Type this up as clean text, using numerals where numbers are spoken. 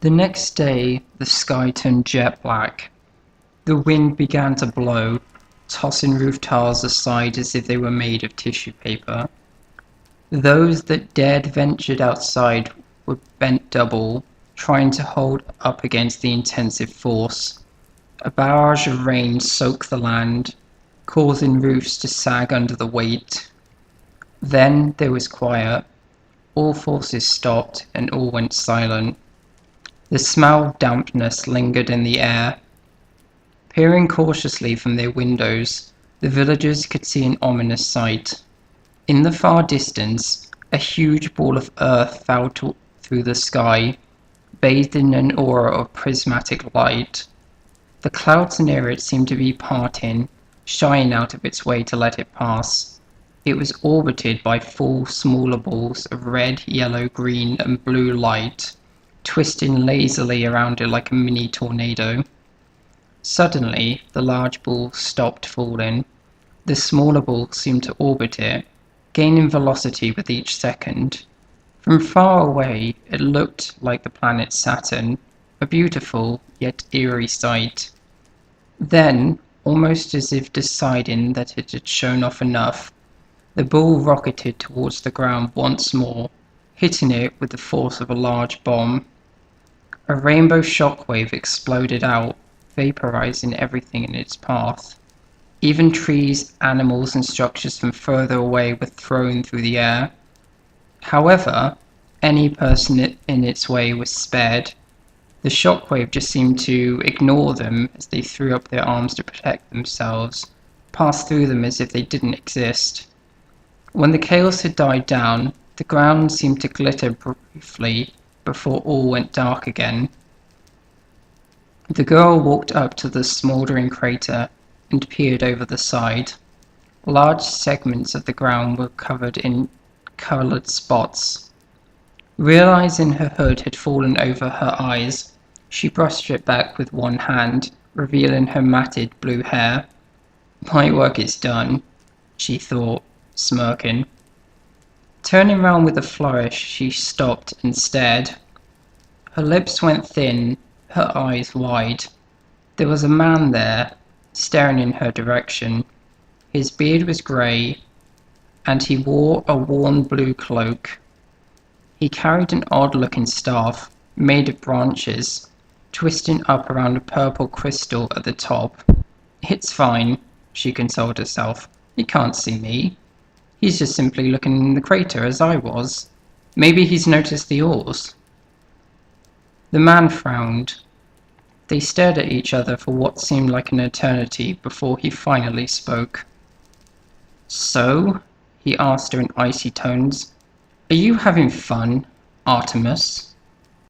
The next day, the sky turned jet black. The wind began to blow, tossing roof tiles aside as if they were made of tissue paper. Those that dared ventured outside were bent double, trying to hold up against the intensive force. A barrage of rain soaked the land, causing roofs to sag under the weight. Then there was quiet. All forces stopped and all went silent. The smell of dampness lingered in the air. Peering cautiously from their windows, the villagers could see an ominous sight. In the far distance, a huge ball of earth fell through the sky, bathed in an aura of prismatic light. The clouds near it seemed to be parting, shying out of its way to let it pass. It was orbited by four smaller balls of red, yellow, green, and blue light, twisting lazily around it like a mini tornado. Suddenly, the large ball stopped falling. The smaller ball seemed to orbit it, gaining velocity with each second. From far away, it looked like the planet Saturn, a beautiful yet eerie sight. Then, almost as if deciding that it had shown off enough, the ball rocketed towards the ground once more, hitting it with the force of a large bomb. A rainbow shockwave exploded out, vaporizing everything in its path. Even trees, animals, and structures from further away were thrown through the air. However, any person in its way was spared. The shockwave just seemed to ignore them as they threw up their arms to protect themselves, passed through them as if they didn't exist. When the chaos had died down, the ground seemed to glitter briefly before all went dark again. The girl walked up to the smouldering crater and peered over the side. Large segments of the ground were covered in coloured spots. Realizing her hood had fallen over her eyes, she brushed it back with one hand, revealing her matted blue hair. My work is done, she thought, smirking. Turning round with a flourish, she stopped and stared. Her lips went thin, her eyes wide. There was a man there, staring in her direction. His beard was grey, and he wore a worn blue cloak. He carried an odd-looking staff, made of branches, twisting up around a purple crystal at the top. It's fine, she consoled herself. He can't see me. He's just simply looking in the crater as I was. Maybe he's noticed the oars. The man frowned. They stared at each other for what seemed like an eternity before he finally spoke. So, he asked her in icy tones, are you having fun, Artemis?